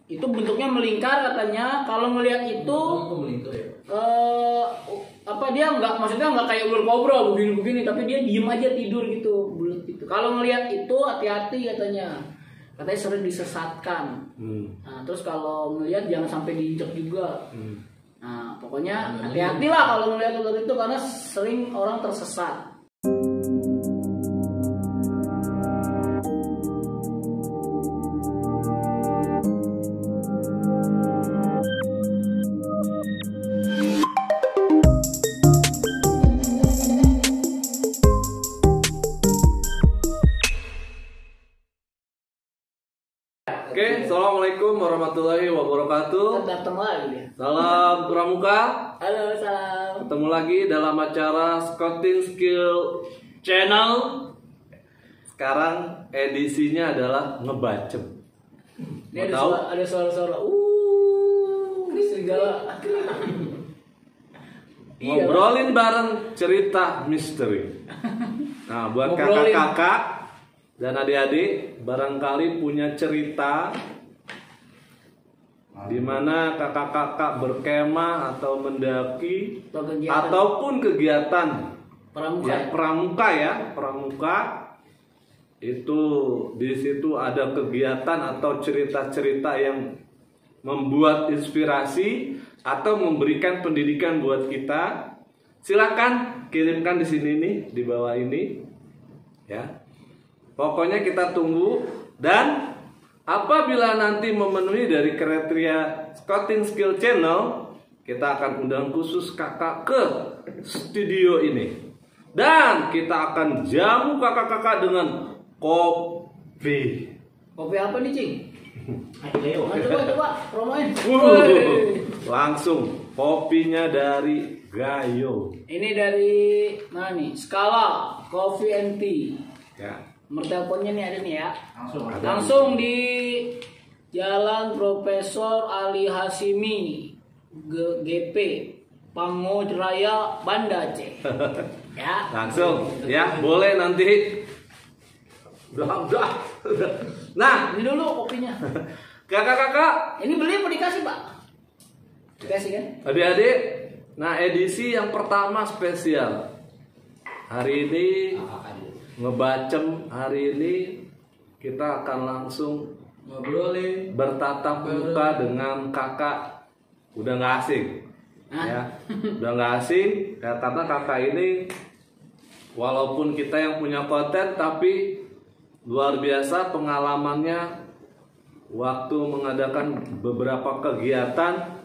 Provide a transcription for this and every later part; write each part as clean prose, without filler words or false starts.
itu bentuknya melingkar katanya. Kalau ngelihat itu dia maksudnya nggak kayak ular kobra begini tapi dia diem aja tidur gitu, bulat gitu. Kalau ngelihat itu hati-hati katanya sering disesatkan. Nah, terus kalau ngelihat jangan sampai diinjak juga. Nah, pokoknya hati-hatilah kalau ngelihat ular itu karena sering orang tersesat. Oke, assalamualaikum warahmatullahi wabarakatuh. Datang lagi dia. Salam pramuka. Halo, salam. Ketemu lagi dalam acara Scouting Skill Channel. Sekarang edisinya adalah ngebacem. Ini ada suara-suara. Serigala. Ngobrolin bareng cerita misteri. Nah, buat kakak-kakak dan adik-adik barangkali punya cerita di mana kakak-kakak berkemah atau mendaki ataupun kegiatan pramuka itu di situ ada kegiatan atau cerita-cerita yang membuat inspirasi atau memberikan pendidikan buat kita. Silakan kirimkan di sini nih, di bawah ini ya. Pokoknya kita tunggu, dan apabila nanti memenuhi dari kriteria Scouting Skill Channel, kita akan undang khusus kakak ke studio ini. Dan kita akan jamu kakak-kakak dengan kopi. Kopi apa nih, Cing? Ayo, coba promoin. Langsung kopinya dari Gayo. Ini dari mana nih? Skala Coffee and Tea. Ya. Nomor teleponnya nih ada nih ya. Langsung di Jalan Profesor Ali Hasimi GP Pangoj Raya Banda Aceh. Ya. Langsung ya, boleh nanti. Nah, ini dulu kopinya. Kakak-kakak, ini beli apa dikasih, Pak? Dikasih kan? Adik-adik, nah edisi yang pertama spesial. Hari ini ngebacem, hari ini kita akan langsung ngobrolin, bertatap muka dengan kakak. Udah nggak asing, ya, udah nggak asing. Karena kakak ini, walaupun kita yang punya konten, tapi luar biasa pengalamannya waktu mengadakan beberapa kegiatan.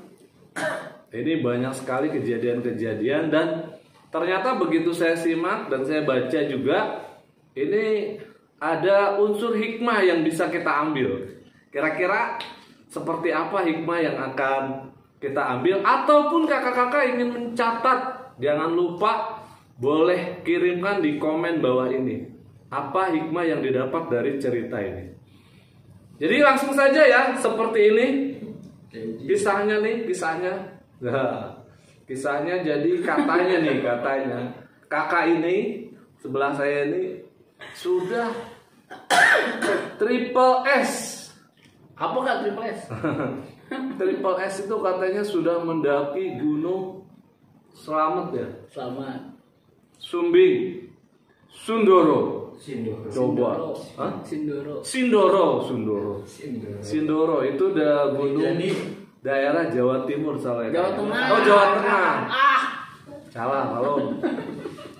Ini banyak sekali kejadian-kejadian, dan ternyata begitu saya simak dan saya baca juga, ini ada unsur hikmah yang bisa kita ambil. Kira-kira seperti apa hikmah yang akan kita ambil? Ataupun kakak-kakak ingin mencatat, jangan lupa boleh kirimkan di komen bawah ini. Apa hikmah yang didapat dari cerita ini? Jadi langsung saja ya, seperti ini kisahnya nih, kisahnya. Nah, kisahnya jadi katanya kakak ini sebelah saya ini sudah triple S. Apa kan triple S? Triple S itu katanya sudah mendaki gunung Selamat ya? Selamat. Sumbing, Sindoro. Coba. Sindoro itu udah gunung daerah Jawa Timur salah ya? Jawa Tengah. Oh, Jawa Tengah. Salah, halo.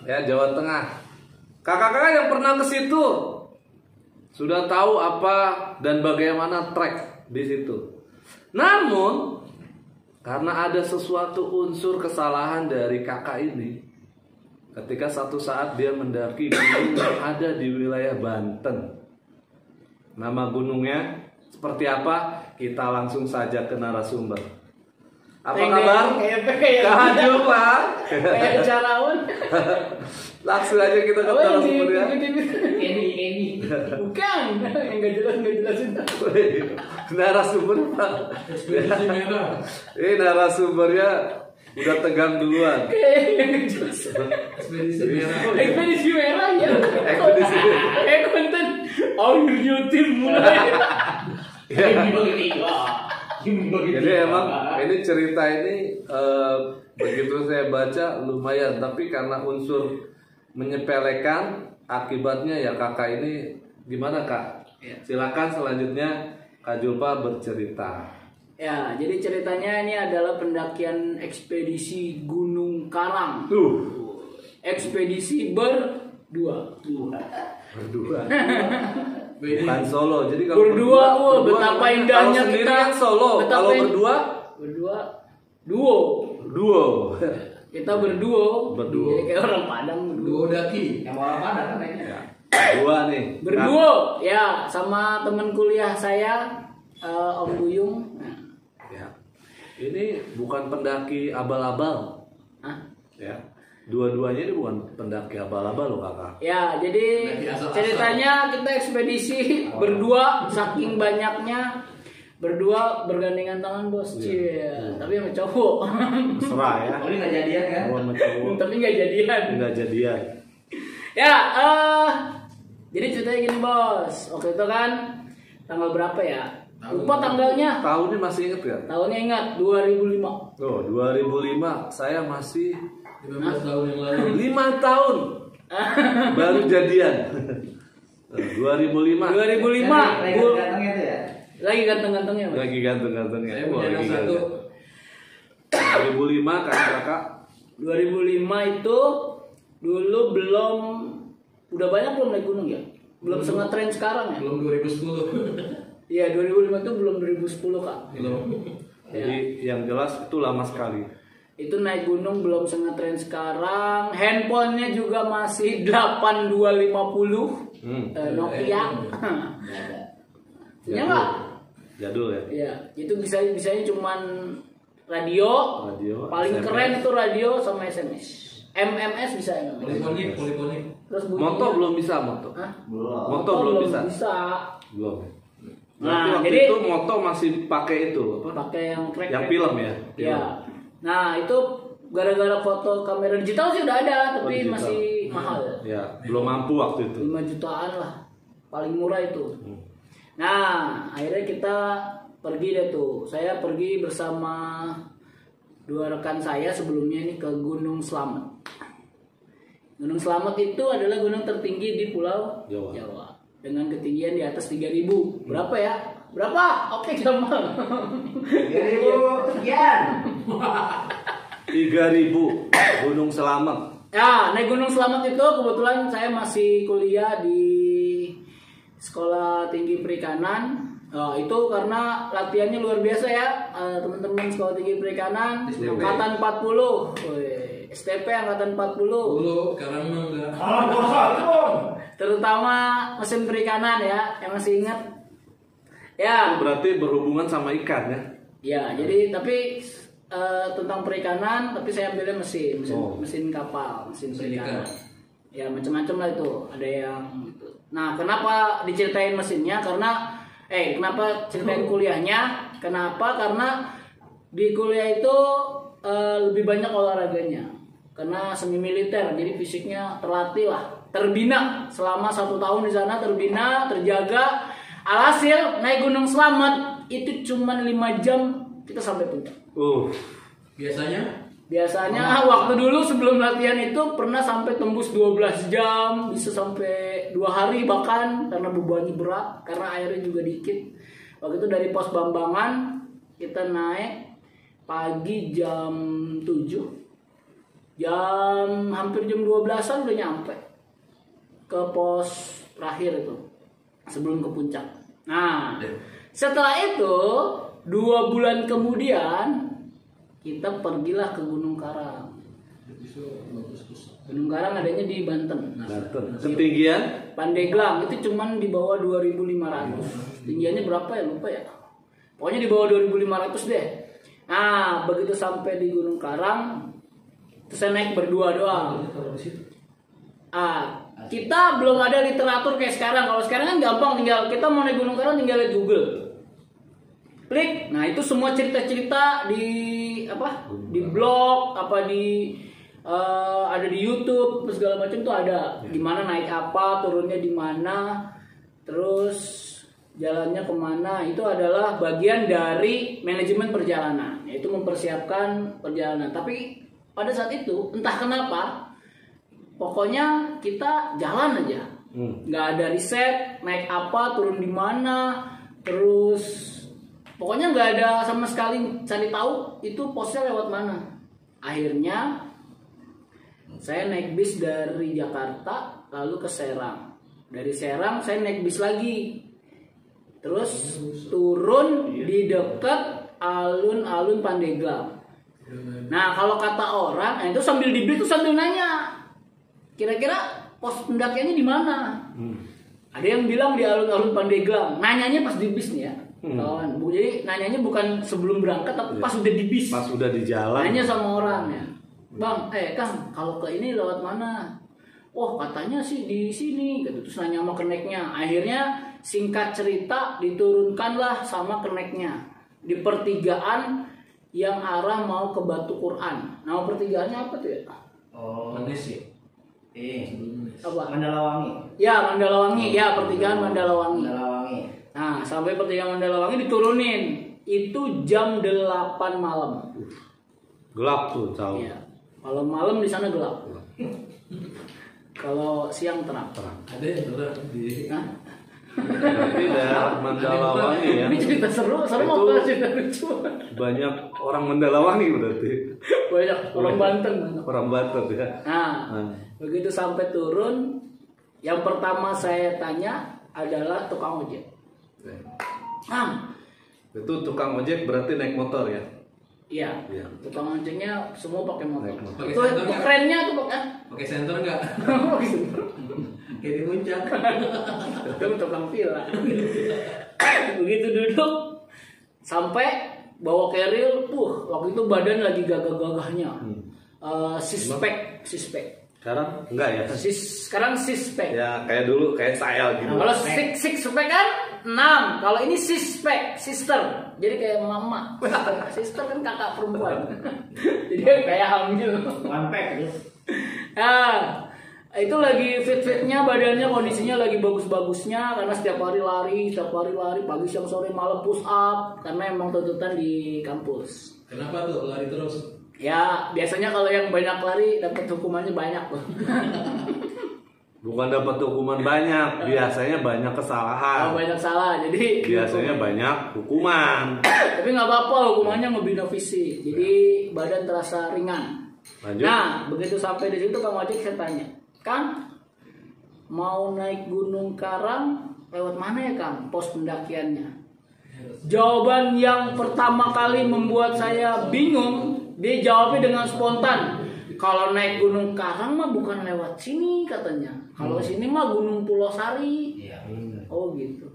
Ya, Jawa Tengah. Kakak-kakak yang pernah ke situ sudah tahu apa dan bagaimana trek di situ. Namun karena ada sesuatu unsur kesalahan dari kakak ini, ketika satu saat dia mendaki gunung yang ada di wilayah Banten. Nama gunungnya seperti apa? Kita langsung saja ke narasumber. Apa kabar? Kak Jumpa. Kayak Jarawan. Langsung aja kita ke narasumbernya. Ini. Bukan. Yang gak jelasin. Narasumber Pak. Ini narasumbernya udah tegang duluan. Ekspedisi merah ya. Ekspedisi merah. Konten Air Yotim mulai. Jadi emang ini cerita ini begitu saya baca lumayan, tapi karena unsur menyepelekan, akibatnya ya kakak ini gimana kak? Silakan selanjutnya Kak Julpa bercerita. Ya, jadi ceritanya ini adalah pendakian ekspedisi Gunung Karang. Ekspedisi berdua. Bukan solo. Jadi kalau berdua, betapa indahnya kalau kita. Kan solo. Kalau berdua duo. Kita berduo. Jadi kayak orang Padang. Duo daki. Yang orang Padang kan kayaknya. Ya. Berdua nih. Berdua, ya, sama teman kuliah saya, Om Buyung. Ya. Ini bukan pendaki abal-abal. Ya. Dua-duanya ini bukan pendaki abal-abal loh kakak. Ya, jadi ceritanya kita ekspedisi berdua, saking banyaknya berdua bergandengan tangan bos. Tapi sama cowok. Serah ya. Oh, ini nggak jadian kan? Tapi nggak jadian. Nggak jadian. Ya, jadi ceritanya gini bos. Waktu itu kan tanggal berapa ya? Lupa tanggalnya. Tahunnya masih inget gak? Tahunnya ingat, 2005. Oh, 2005 saya masih 15 tahun yang lalu. 5 tahun baru jadian. 2005. 2005. Gantengnya tuh ya? Lagi ganteng-gantengnya. Bos. Lagi ganteng-gantengnya. Saya punya Lagi satu. 2005 kakak. 2005 itu dulu belum, udah banyak belum naik gunung ya? Belum sengetren sekarang ya? Belum 2010. Iya, 2005 itu belum 2010 kak. Belum. Jadi yang jelas itu lama sekali. Itu naik gunung belum sengetren sekarang. Handphonenya juga masih 8250 Nokia. Punya nggak? Jadul ya. Iya, itu bisanya cuman radio. Paling SMS. keren itu radio sama SMS. MMS bisa MMS. Poliponik. Terus bunyinya- Moto belum bisa moto. Hah? Moto belum bisa. Belum. Berarti Nah, waktu jadi- itu moto masih pakai itu apa? Pakai yang track. Yang film ya. Iya. Nah, itu gara-gara foto kamera digital sih udah ada, tapi digital. masih mahal. Ya, belum mampu waktu itu. 5 jutaan lah. Paling murah itu. Nah, akhirnya kita pergi deh tuh. Saya pergi bersama 2 rekan saya sebelumnya ini ke Gunung Slamet. Gunung Slamet itu adalah gunung tertinggi di Pulau Jawa. Dengan ketinggian di atas 3000. Berapa ya? Berapa? Oke, gampang. 3000 sekian. 3000 Gunung Selamet. Ya, naik Gunung Slamet itu kebetulan saya masih kuliah di Sekolah Tinggi Perikanan. Itu karena latihannya luar biasa ya, teman-teman Sekolah Tinggi Perikanan angkatan 40. STP angkatan 40. Dulu sekarang mah enggak. Terutama mesin perikanan ya, yang masih ingat. Ya. Itu berarti berhubungan sama ikan ya. Ya, jadi tapi tentang perikanan, tapi saya ambilnya mesin kapal, mesin perikanan. Ya macam-macam lah itu, ada yang gitu. Nah, kenapa diceritain mesinnya? Kenapa ceritain kuliahnya? Kenapa? Karena di kuliah itu lebih banyak olahraganya. Karena semi militer, jadi fisiknya terlatih lah, terbina selama 1 tahun di sana, terbina, terjaga. Alhasil naik Gunung Slamet itu cuma 5 jam kita sampai puncak. Biasanya waktu dulu sebelum latihan itu pernah sampai tembus 12 jam, bisa sampai 2 hari bahkan karena bebannya berat, karena airnya juga dikit. Waktu itu dari pos Bambangan kita naik pagi jam 7. Hampir jam 12-an udah nyampe ke pos terakhir itu sebelum ke puncak. Nah, setelah itu 2 bulan kemudian kita pergilah ke Gunung Karang. Gunung Karang adanya di Banten. Ketinggian Pandeglang itu cuman di bawah 2500. Tinggiannya berapa ya lupa ya. Pokoknya di bawah 2500 deh. Nah, begitu sampai di Gunung Karang, terus saya naik berdua doang. Kita belum ada literatur kayak sekarang. Kalau sekarang kan gampang, tinggal kita mau naik Gunung Karang tinggal lihat Google. Klik. Nah, itu semua cerita-cerita di blog, ada di YouTube, segala macam tuh ada. Gimana naik apa, turunnya di mana. Terus jalannya kemana, itu adalah bagian dari manajemen perjalanan, yaitu mempersiapkan perjalanan. Tapi pada saat itu entah kenapa, pokoknya kita jalan aja, nggak ada riset naik apa, turun di mana, terus pokoknya nggak ada sama sekali cari tahu itu posnya lewat mana. Akhirnya saya naik bis dari Jakarta lalu ke Serang. Dari Serang saya naik bis lagi. Terus turun di dekat alun-alun Pandeglang. Nah, kalau kata orang, itu sambil di bis tuh sambil nanya, kira-kira pos pendakiannya di mana? Ada yang bilang di alun-alun Pandeglang. Nanyanya pas di bis nih ya. Kawan, jadi nanyanya bukan sebelum berangkat tapi pas udah di bis. Pas udah di jalan. Nanya sama orang ya. Bang, Kang, kalau ke ini lewat mana? Oh, katanya sih di sini. Gitu. Terus nanya sama keneknya. Akhirnya singkat cerita diturunkanlah sama keneknya di pertigaan yang arah mau ke Batu Quran. Nama pertigaannya apa tuh ya? Oh, manis sih. Apa? Mandalawangi. Ya, Mandalawangi. Ya, pertigaan Mandalawangi. Mandalawangi. Nah, sampai pertigaan Mandalawangi diturunin. Itu jam 8 malam. Gelap tuh, tahu. Iya. Kalau malam di sana gelap. Kalau siang terang. Ada yang terang di. Hah? Berarti daerah Mandalawangi ya. Ini cerita seru Itu apa cerita lucu? banyak orang Mandalawangi berarti. Banyak orang Banten. Orang Batak ya. Nah, begitu sampai turun, yang pertama saya tanya adalah tukang ojek. Itu tukang ojek berarti naik motor ya? Iya. Iya. Tukang ojeknya semua pakai motor. Naik motor. Itu kerennya tuh pakai. Pakai senter enggak? Kayak di puncak. Itu tukang villa. Begitu duduk sampai bawa keril, waktu itu badan lagi gagah-gagahnya. Sispek. Sekarang enggak ya? Sekarang sispek. Ya kayak dulu kayak saya gitu. Nah, kalau six-pack kan 6. Kalau ini sispek, sister. Jadi kayak mama. Sister kan kakak perempuan. Jadi kayak hamil. One pack gitu. Nah, itu lagi fit-fitnya, badannya kondisinya lagi bagus-bagusnya karena setiap hari lari, pagi siang sore malam push up karena emang tuntutan di kampus. Kenapa tuh lari terus? Ya, biasanya kalau yang banyak lari dapat hukumannya banyak loh. Bukan dapat hukuman banyak, biasanya banyak kesalahan. Kalau banyak salah, jadi Biasanya banyak hukuman. tapi nggak apa-apa, hukumannya ngebina fisik, jadi badan terasa ringan. Lanjut. Nah, begitu sampai di situ Kang Ojek saya tanya, Kang, mau naik Gunung Karang lewat mana ya Kang? Pos pendakiannya. Jawaban yang pertama kali membuat saya bingung, dia jawabnya dengan spontan. Kalau naik Gunung Karang mah bukan lewat sini katanya. Kalau sini mah Gunung Pulau Sari. Iya. Oh gitu.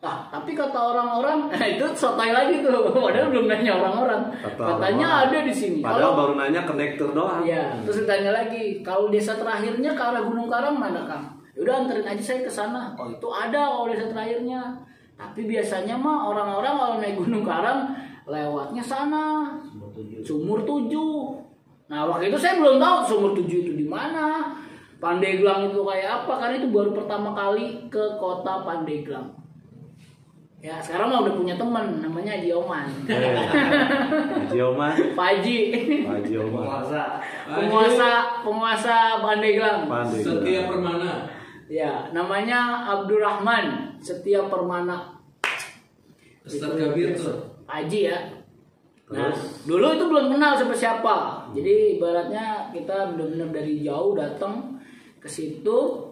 Tapi kata orang-orang, itu sotoy lagi tuh. Padahal belum nanya orang-orang. Katanya ada di sini. Padahal baru nanya konektor doang. Iya, terus ditanya lagi, kalau desa terakhirnya ke arah Gunung Karang mana Kang? Udah anterin aja saya ke sana. Oh itu ada kalau desa terakhirnya. Tapi biasanya mah orang-orang kalau naik Gunung Karang lewatnya sana. Sumur 7. Nah waktu itu saya belum tahu Sumur 7 itu di mana. Pandeglang itu kayak apa? Karena itu baru pertama kali ke kota Pandeglang. Ya sekarang mah udah punya teman namanya Haji Oman. Haji Oman. Pak Haji. Haji Oman. Penguasa Pandeglang. Setia Permana. Ya, namanya Abdurrahman Setia Permana. Ustaz Kabir tuh. Haji ya. Nah, dulu itu belum kenal siapa. Jadi ibaratnya kita benar-benar dari jauh datang ke situ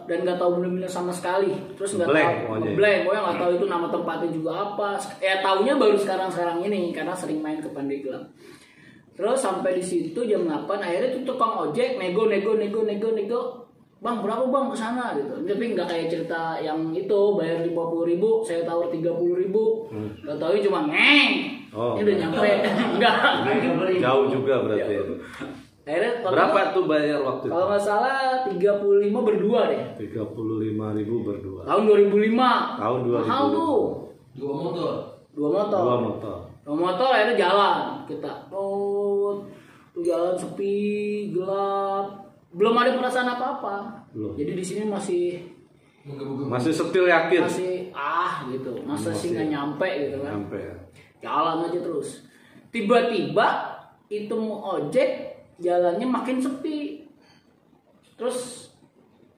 dan nggak tahu benar-benar sama sekali. Terus nggak tahu blank, pokoknya nggak tahu itu nama tempatnya juga apa. Ya taunya baru sekarang ini karena sering main ke Pandeglang. Terus sampai di situ jam 8 akhirnya tuh tukang ojek nego. Bang berapa bang ke sana gitu. Tapi nggak kayak cerita yang itu bayar 50.000, saya tawar 30.000. Nggak tahu cuma ngeng. Ini udah nyampe. Enggak. Jauh juga berarti. Akhirnya berapa tuh bayar waktu itu? Kalau nggak salah 35 berdua deh. 35.000 berdua. Tahun 2005. Tahun 2005. Mahal tuh. Dua motor akhirnya jalan kita. Tuh jalan sepi, gelap. Belum ada perasaan apa-apa. Jadi di sini masih Masih setil yakin. Masih gitu. Masa sih nggak nyampe gitu kan. Nyampe ya. Jalan aja terus. Tiba-tiba itu mau ojek jalannya makin sepi. Terus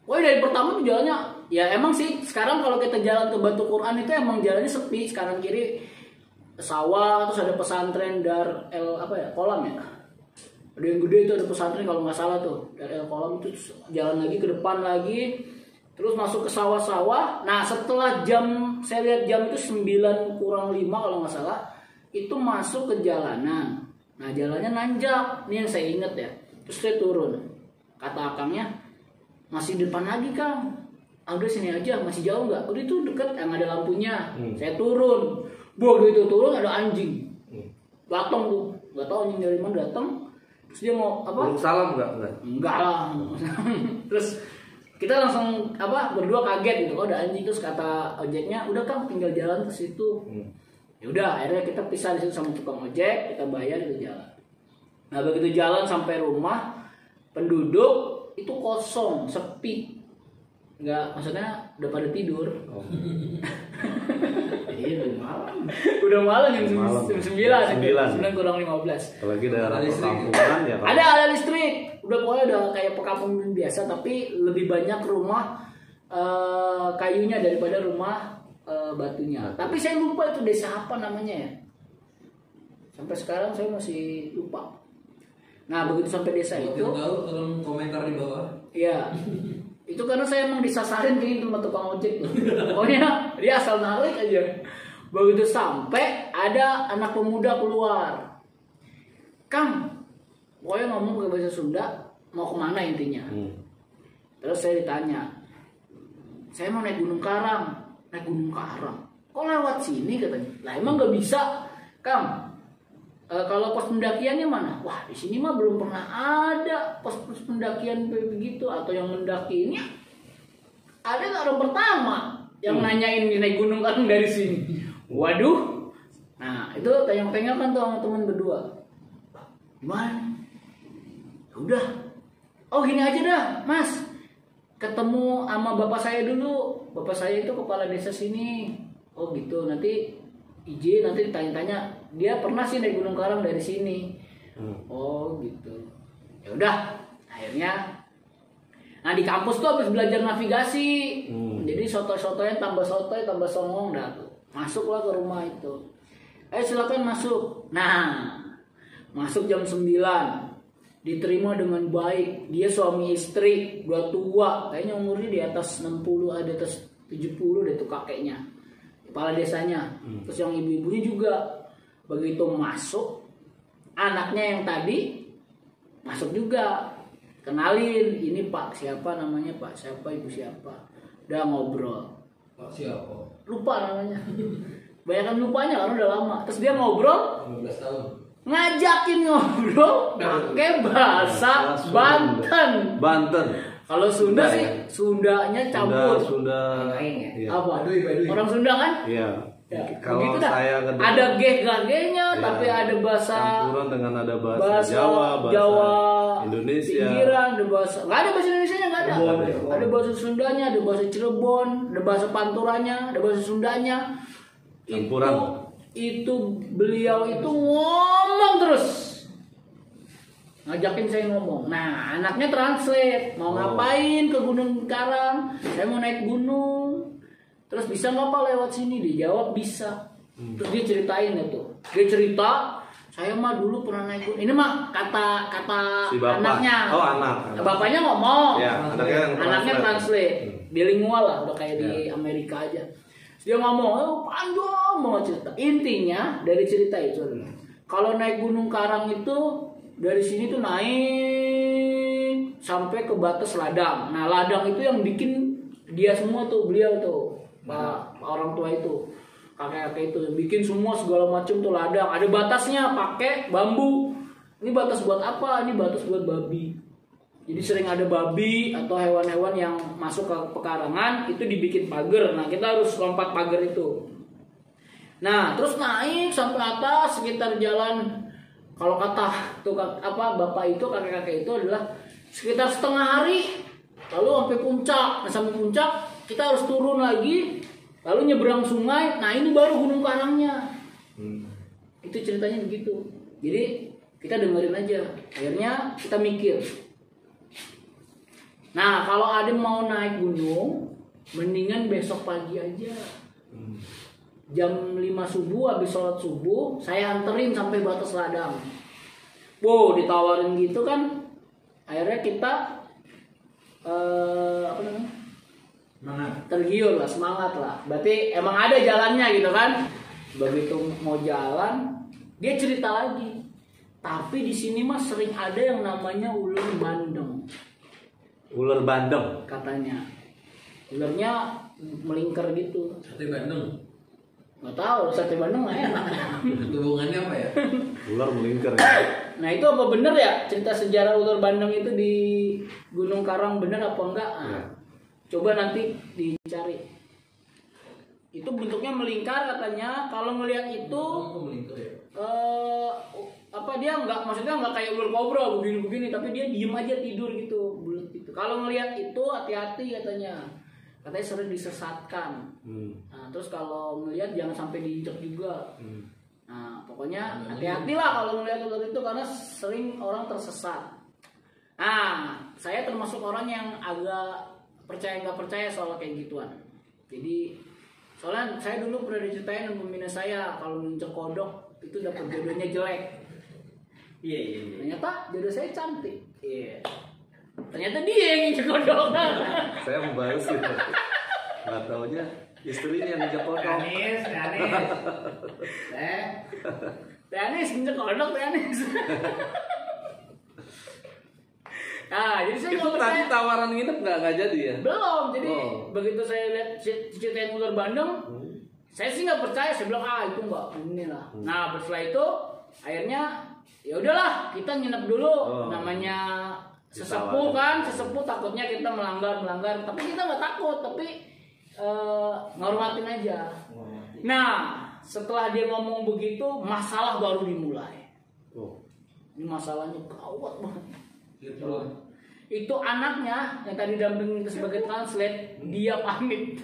dari pertama tuh jalannya ya emang sih sekarang kalau kita jalan ke Batu Quran itu emang jalannya sepi. Sekarang kiri sawah, terus ada pesantren kolam ya. Ada yang gede itu, ada pesantren kalau nggak salah tuh, dari kolam itu jalan lagi ke depan lagi, terus masuk ke sawah-sawah. Nah setelah saya lihat jam itu 9 kurang 5 kalau nggak salah, itu masuk ke jalanan. Nah jalannya nanjak, ini yang saya inget ya. Terus saya turun, kata akangnya, masih depan lagi Kang. Udah sini aja, masih jauh nggak? Udah itu deket, yang ada lampunya. Saya turun, begitu turun ada anjing, datang tuh, nggak tahu anjing dari mana datang. Terus dia mau apa? Belum salam nggak? Enggak lah. Terus kita langsung berdua kaget gitu. Oh ada anjing. Terus kata ojeknya, udah Kang tinggal jalan ke situ. Ya udah akhirnya kita pisah di situ sama tukang ojek, kita bayar itu jalan. Nah begitu jalan sampai rumah, penduduk itu kosong, sepi. Enggak, maksudnya udah pada tidur. Iya udah malam jam 9 kurang 15. Apalagi daerah perkampungan ya. Ada listrik. Udah pokoknya udah kayak perkampungan biasa, tapi lebih banyak rumah kayunya daripada rumah batunya. Tapi saya lupa itu desa apa namanya ya. Sampai sekarang saya masih lupa. Nah begitu sampai desa itu. Tahu tolong komentar di bawah. Iya. Itu karena saya emang disasarin gini sama tukang ojek. Pokoknya dia asal narik aja. Begitu sampai ada anak pemuda keluar. Kang, pokoknya ngomong pakai bahasa Sunda, mau kemana intinya. Terus saya ditanya, saya mau naik Gunung Karang. Naik Gunung Karang? Kok lewat sini katanya? Lah emang nggak bisa, Kang. Kalau pos pendakiannya mana? Wah di sini mah belum pernah ada pos pendakian begitu, atau yang mendaki ini ada orang pertama yang nanyain naik Gunung Karang dari sini. Waduh, nah itu tanya-tanya kan tuh sama teman berdua. Gimana? Udah, oh gini aja dah, Mas. Ketemu sama bapak saya dulu. Bapak saya itu kepala desa sini. Oh gitu, nanti izin, nanti ditanya-tanya. Dia pernah sih naik Gunung Karang dari sini. Oh gitu. Ya udah, akhirnya. Nah di kampus tuh habis belajar navigasi. Jadi soto-sotonya tambah sotoy tambah songong dah tuh. Masuklah ke rumah itu. Silakan masuk. Nah, masuk jam 9. Diterima dengan baik. Dia suami istri, dua tua. Kayaknya umurnya di atas 60, ada atas 70 deh tuh kakeknya. Kepala desanya. Terus yang ibu-ibunya juga. Begitu masuk, anaknya yang tadi masuk juga. Kenalin, ini Pak siapa namanya, Pak siapa, ibu siapa. Udah ngobrol. Pak siapa? Lupa namanya. Banyakan lupanya karena udah lama. Terus dia ngobrol 15 tahun. Ngajakin ngobrol pakai bahasa Banten. Kalau Sunda sih Sundanya campur. Sunda. Iya. Apa? Badui. Orang Sunda kan? Iya. Ya, Kalau gitu dah. saya kedua, ada geh-gahnya, ya, tapi ada bahasa campuran dengan ada bahasa Jawa, Indonesia. Pinggiran, ada bahasa. Nggak ada bahasa Indonesianya, nggak ada. Ada bahasa Sundanya, ada bahasa Cirebon, ada bahasa Panturanya, ada bahasa Sundanya. Campuran. Itu beliau itu ngomong terus. Ngajakin saya ngomong. Nah, anaknya translate. Mau ngapain ke Gunung Karang? Saya mau naik gunung. Terus bisa nggak Pak lewat sini? Dijawab bisa. Terus dia ceritain itu. Dia cerita, saya mah dulu pernah naik gunung. Ini mah kata si bapak. anaknya. Oh anak. Bapaknya ngomong. Ya, anaknya translate. Bilingual lah, udah kayak di Amerika aja. Terus dia ngomong, panjang banget cerita. Intinya dari cerita itu adalah, kalau naik Gunung Karang itu dari sini tuh naik sampai ke batas ladang. Nah ladang itu yang bikin dia semua tuh, beliau tuh. Pak orang tua itu, kakek-kakek itu bikin semua segala macam tuh ladang. Ada batasnya, pakai bambu. Ini batas buat apa? Ini batas buat babi. Jadi sering ada babi atau hewan-hewan yang masuk ke pekarangan itu dibikin pagar. Nah kita harus lompat pagar itu. Nah terus naik sampai atas sekitar jalan. Kalau kata tuh bapak itu, kakek-kakek itu adalah sekitar setengah hari. Lalu sampai puncak. Nah sampai puncak kita harus turun lagi, lalu nyebrang sungai. Nah ini baru Gunung Karangnya. Itu ceritanya begitu. Jadi kita dengerin aja. Akhirnya kita mikir. Nah kalau ada mau naik gunung, mendingan besok pagi aja. Jam 5 subuh habis sholat subuh, saya anterin sampai Batas Ladang. Wow, ditawarin gitu kan. Akhirnya kita apa namanya? Semangat. Tergiur lah, semangat lah. Berarti emang ada jalannya gitu kan. Begitu mau jalan, dia cerita lagi. Tapi di sini mah sering ada yang namanya ular bandeng. Ular bandeng Katanya. Ularnya melingkar gitu. Sate Bandung. Nggak tahu, sate bandeng nggak enak. Hubungannya apa ya? ular melingkar ya. Nah itu apa bener ya cerita sejarah ular bandeng itu di Gunung Karang, bener apa enggak? Nah, Ya. coba nanti dicari. Itu bentuknya melingkar katanya. Kalau ngelihat itu Kok melingkar ya? apa dia nggak, maksudnya nggak kayak ular kobra begini-begini, tapi dia diem aja tidur gitu, bulat gitu. Kalau ngelihat itu hati-hati katanya sering disesatkan. Nah, terus kalau ngelihat jangan sampai diinjak juga. Nah pokoknya hati-hati lah kalau ngelihat ular itu karena sering orang tersesat. Nah saya termasuk orang yang agak percaya nggak percaya soal kayak gituan. Jadi soalnya saya dulu pernah diceritain sama pembina saya kalau nginjek kodok itu dapat jodohnya jelek. Iya. Ternyata jodoh saya cantik. Iya. Ternyata dia yang nginjek kodok. Saya mau balas gitu. Nggak taunya istrinya yang ngejak kodok. Anis. Teanis nginjek kodok, Teanis. Nah, jadi saya Itu nggak tadi percaya. tawaran nginep nggak jadi ya? Belum, jadi Oh. begitu saya lihat ceritain ular bandeng, saya sih nggak percaya. Saya bilang itu nggak ini lah. Nah, setelah itu akhirnya ya udahlah kita nginep dulu. Namanya sesepuh kan, sesepuh takutnya kita melanggar, tapi kita nggak takut, tapi ngormatin aja. Nah, setelah dia ngomong begitu, masalah baru dimulai. Ini masalahnya gawat banget. Itu anaknya yang tadi dampingin sebagai translate, dia pamit.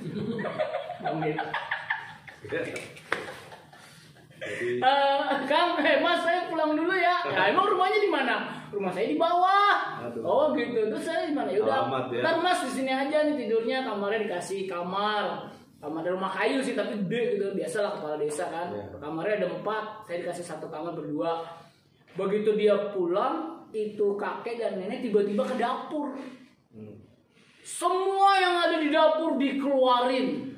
Kang, Mas saya pulang dulu ya. Ya emang rumahnya di mana? Rumah saya di bawah. Aduh. Oh gitu. Terus saya di mana? Ya udah. Alamat ya. Ntar Mas di sini aja nih tidurnya. Kamarnya dikasih kamar rumah kayu sih tapi gede gitu. Biasalah kepala desa kan. Yeah. Kamarnya ada 4. Saya dikasih 1 kamar berdua. Begitu dia pulang, itu kakek dan nenek tiba-tiba ke dapur. Semua yang ada di dapur dikeluarin.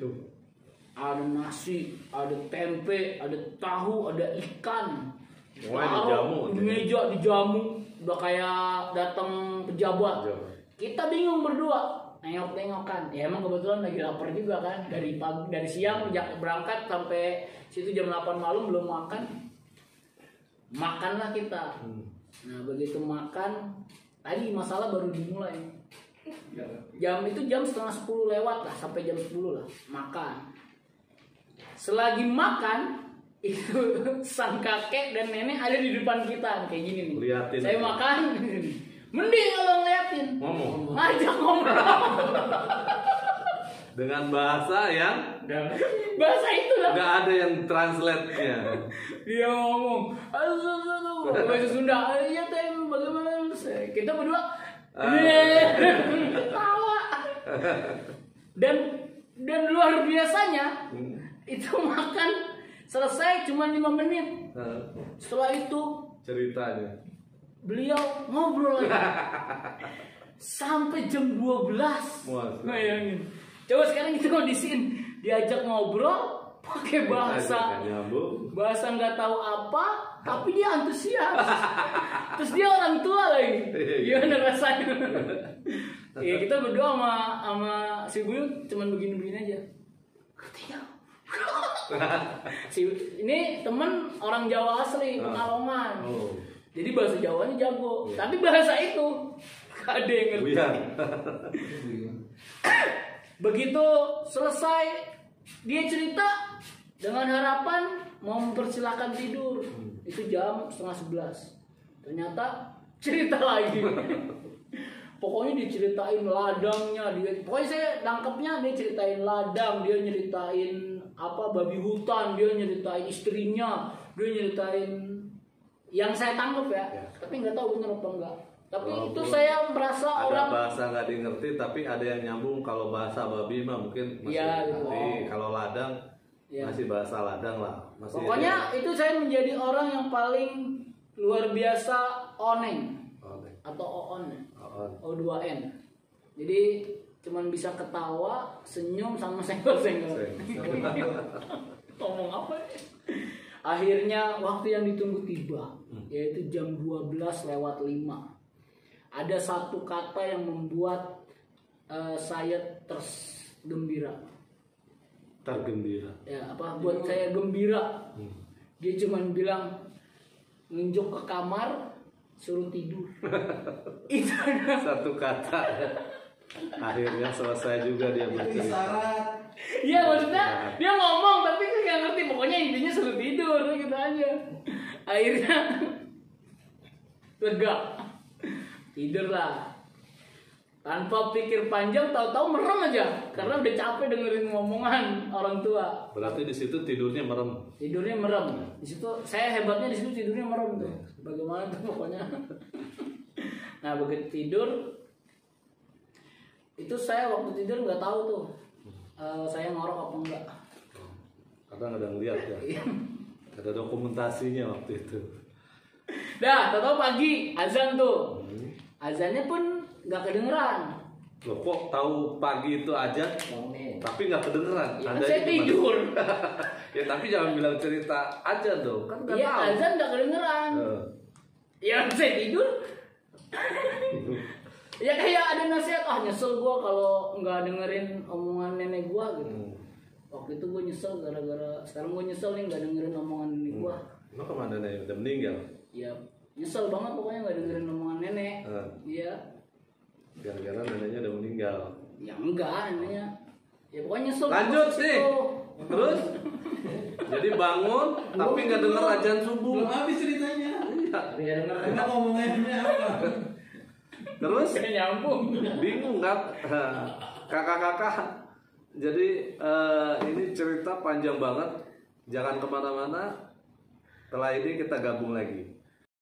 Ada nasi, ada tempe, ada tahu, ada ikan. Semuanya dijamu. Di meja dijamu, udah kayak datang pejabat. Kita bingung berdua, nengok-nengokan. Ya emang kebetulan lagi lapar juga kan. Dari siang berangkat sampai situ jam 8 malam belum makan. Makanlah kita. Nah begitu makan, tadi masalah baru dimulai. Jam 9:30 lewat lah, sampai jam 10 lah makan. Selagi makan itu sang kakek dan nenek ada di depan kita kayak gini nih. Liatin. Saya makan, mending kalau ngeliatin. Ngomong. Ngajak ngobrol. Dengan bahasa yang Bahasa itu lah. nggak ada yang translate-nya. Dia ngomong, bahasa Sunda. Iya teh, bagaimana? Kita berdua ketawa. Dan luar biasanya itu makan selesai cuma 5 menit. Setelah itu Ceritanya. beliau ngobrol lagi sampai jam 12. Bayangin. Coba sekarang kita kondisiin diajak ngobrol pakai bahasa nggak tahu apa, tapi dia antusias. Terus dia orang tua lagi. Gimana rasanya? Ya kita berdua sama si Buyut cuman begini-begini aja. Katanya. Ini temen orang Jawa asli, Pekalongan. Jadi bahasa Jawanya jago, tapi bahasa itu gak ada yang ngerti. Begitu selesai dia cerita dengan harapan mau mempersilahkan tidur. Itu jam 10:30. Ternyata cerita lagi. Pokoknya diceritain ladangnya, pokoknya saya nangkepnya dia ceritain ladang, dia nyeritain apa babi hutan, dia nyeritain istrinya, dia nyeritain yang saya tangkap ya. Tapi nggak tahu benar apa enggak. Tapi itu saya merasa ada orang bahasa nggak dimengerti, tapi ada yang nyambung. Kalau bahasa babi mah mungkin masih ngerti. Kalau ladang masih bahasa ladang lah. Masih pokoknya itu saya menjadi orang yang paling luar biasa oneng atau oon. O2N. Jadi cuman bisa ketawa, senyum sama senggol-senggol. Ngomong apa ya? Akhirnya waktu yang ditunggu tiba, yaitu jam 12:05. Ada satu kata yang membuat saya tergembira. Tergembira. Ya, apa buat saya gembira. Dia cuman bilang nunjuk ke kamar, suruh tidur. Itu satu kata. Akhirnya selesai juga dia bercerita. Iya, maksudnya dia ngomong tapi kan nggak ngerti, pokoknya intinya suruh tidur gitu aja. Akhirnya lega, tidurlah tanpa pikir panjang, tahu-tahu merem aja karena udah capek dengerin ngomongan orang tua. Berarti di situ tidurnya merem. Tidurnya merem. Di situ saya hebatnya, di situ tidurnya merem tuh. Bagaimana tuh pokoknya. Nah begitu tidur itu saya waktu tidur nggak tahu tuh saya ngorok apa enggak. Kadang ada ngeliat ya. Ada dokumentasinya waktu itu. Dah, tahu pagi azan tuh. Azannya pun nggak kedengeran. Loh kok tahu pagi itu aja? Tapi nggak kedengeran. Ya, kan saya tidur. Ya tapi jangan bilang cerita aja dong. Kan nggak Iya, tahu. azan nggak kedengeran. Ya saya tidur. Ya kayak ada nasihat, nyesel gua kalau nggak dengerin omongan nenek gua gitu. Waktu itu gua nyesel gara-gara, sekarang gua nyesel nih nggak dengerin omongan nenek gua. Emang kemana nenek udah meninggal? Ya nyesel banget pokoknya nggak dengerin omongan nenek. Iya. Gara-gara neneknya udah meninggal. Ya enggak, neneknya. Ya pokoknya nyesel. Lanjut sih. Terus? Jadi bangun tapi nggak denger azan subuh. Belum habis ceritanya. Iya denger. Kita ngomongnya apa? Terus Kayak nyambung. bingung kan kakak-kakak. Jadi ini cerita panjang banget. Jangan kemana-mana. Setelah ini kita gabung lagi.